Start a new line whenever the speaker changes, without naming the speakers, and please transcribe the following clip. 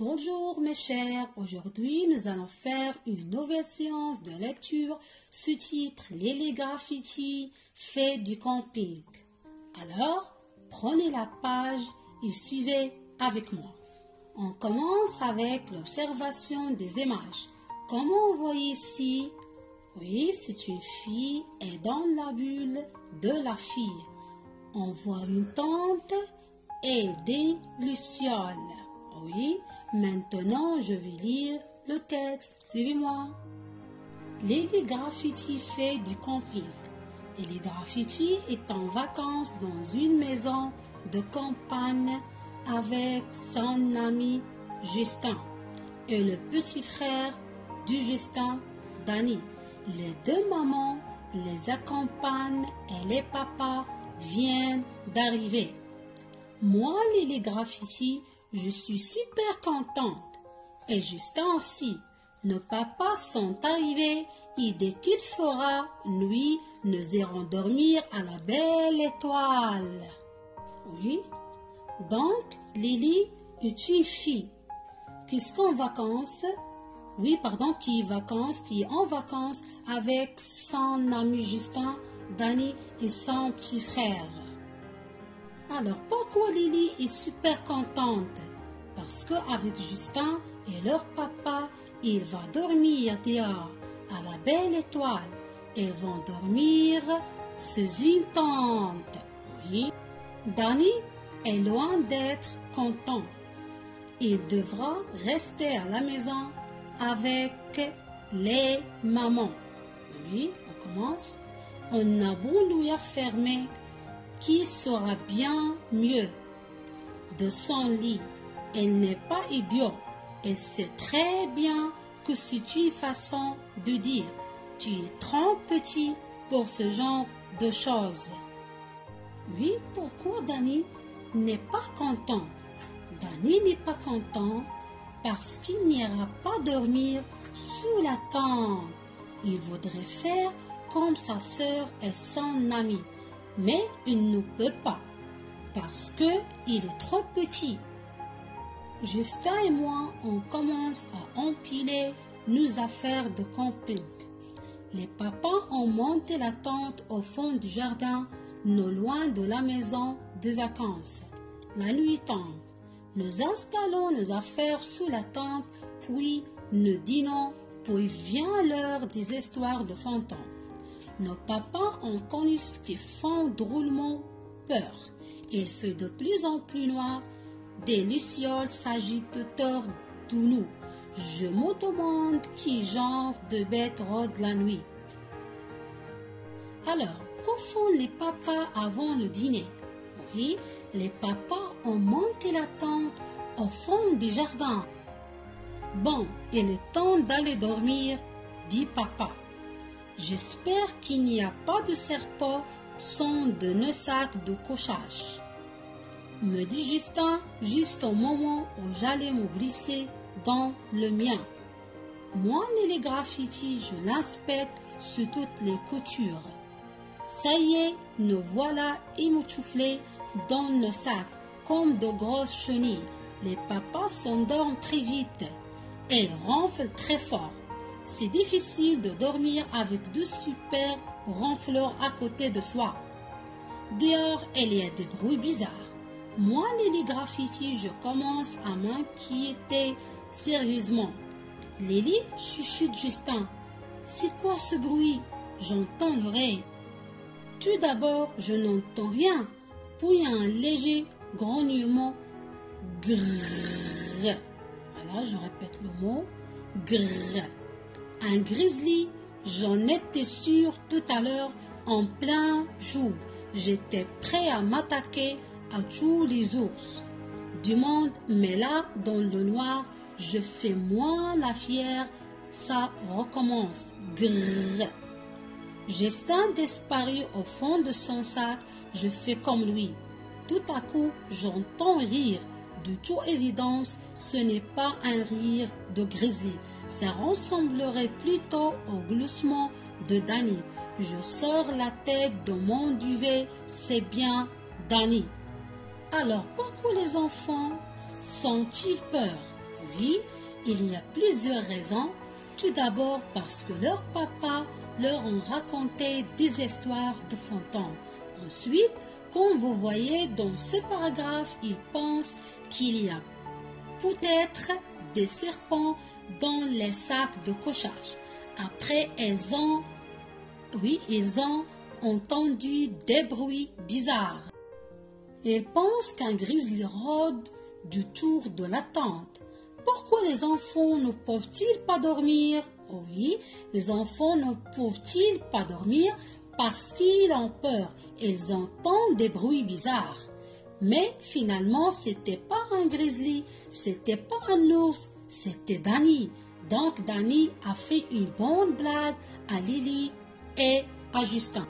Bonjour mes chers, aujourd'hui nous allons faire une nouvelle séance de lecture sous-titre Lily Graffiti fait du camping. Alors, prenez la page et suivez avec moi. On commence avec l'observation des images. Comme on voit ici, oui, c'est une fille et dans la bulle de la fille. On voit une tente et des lucioles. Oui, maintenant je vais lire le texte. Suivez-moi. Lily Graffiti fait du camping. Lily Graffiti est en vacances dans une maison de campagne avec son ami Justin et le petit frère du Justin, Danny. Les deux mamans les accompagnent et les papas viennent d'arriver. Moi, Lily Graffiti, je suis super contente. Et Justin aussi. Nos papas sont arrivés et dès qu'il fera nuit, nous irons dormir à la belle étoile. Oui. Donc, Lily est une fille qui est en vacances. Oui, pardon, qui est en vacances avec son ami Justin, Danny et son petit frère. Alors, pourquoi Lily est super contente? Parce qu'avec Justin et leur papa, il va dormir dehors à la belle étoile. Ils vont dormir sous une tente. Oui. Danny est loin d'être content. Il devra rester à la maison avec les mamans. Oui, on commence. On a beau lui affirmer qui sera bien mieux de son lit. Elle n'est pas idiot. Elle sait très bien que c'est une façon de dire tu es trop petit pour ce genre de choses. Oui, pourquoi Danny n'est pas content? Danny n'est pas content parce qu'il n'ira pas dormir sous la tente. Il voudrait faire comme sa sœur et son ami. Mais il ne peut pas, parce qu'il est trop petit. Justin et moi, on commence à empiler nos affaires de camping. Les papas ont monté la tente au fond du jardin, non loin de la maison de vacances. La nuit tombe. Nous installons nos affaires sous la tente, puis nous dînons, puis vient l'heure des histoires de fantômes. Nos papas ont connu ce qui font drôlement peur. Il fait de plus en plus noir. Des lucioles s'agitent autour de nous. Je me demande qui genre de bête rôde la nuit. Alors, que font les papas avant le dîner? Oui, les papas ont monté la tente au fond du jardin. Bon, il est temps d'aller dormir, dit papa. J'espère qu'il n'y a pas de serpents sans de nos sacs de couchage. Me dit Justin juste au moment où j'allais me glisser dans le mien. Moi, Lily Graffiti, je l'inspecte sous toutes les coutures. Ça y est, nous voilà émoutouflés dans nos sacs comme de grosses chenilles. Les papas s'endorment très vite et ronflent très fort. C'est difficile de dormir avec deux super ronfleurs à côté de soi. Dehors, il y a des bruits bizarres. Moi, Lily Graffiti, je commence à m'inquiéter sérieusement. Lily chuchote Justin. C'est quoi ce bruit? J'entends l'oreille. Tout d'abord, je n'entends rien. Puis un léger grognement. Grrrr. Voilà, je répète le mot. Grrrr. Un grizzly, j'en étais sûre tout à l'heure en plein jour. J'étais prêt à m'attaquer à tous les ours du monde, mais là, dans le noir, je fais moins la fière, ça recommence. Grrr. Justin disparu au fond de son sac, je fais comme lui. Tout à coup, j'entends rire. De toute évidence, ce n'est pas un rire de grizzly. Ça ressemblerait plutôt au gloussement de Danny. Je sors la tête de mon duvet, c'est bien Danny. Alors, pourquoi les enfants sont-ils peur? Oui, il y a plusieurs raisons. Tout d'abord parce que leur papa leur ont raconté des histoires de fantômes. Ensuite, comme vous voyez dans ce paragraphe, ils pensent qu'il y a peut-être des serpents dans les sacs de couchage. Après, ils ont entendu des bruits bizarres. Ils pensent qu'un grizzly rôde du tour de la tente. Pourquoi les enfants ne peuvent-ils pas dormir? Oui, les enfants ne peuvent-ils pas dormir parce qu'ils ont peur. Ils entendent des bruits bizarres. Mais finalement, c'était pas un grizzly, c'était pas un ours, c'était Danny. Donc Danny a fait une bonne blague à Lily et à Justin.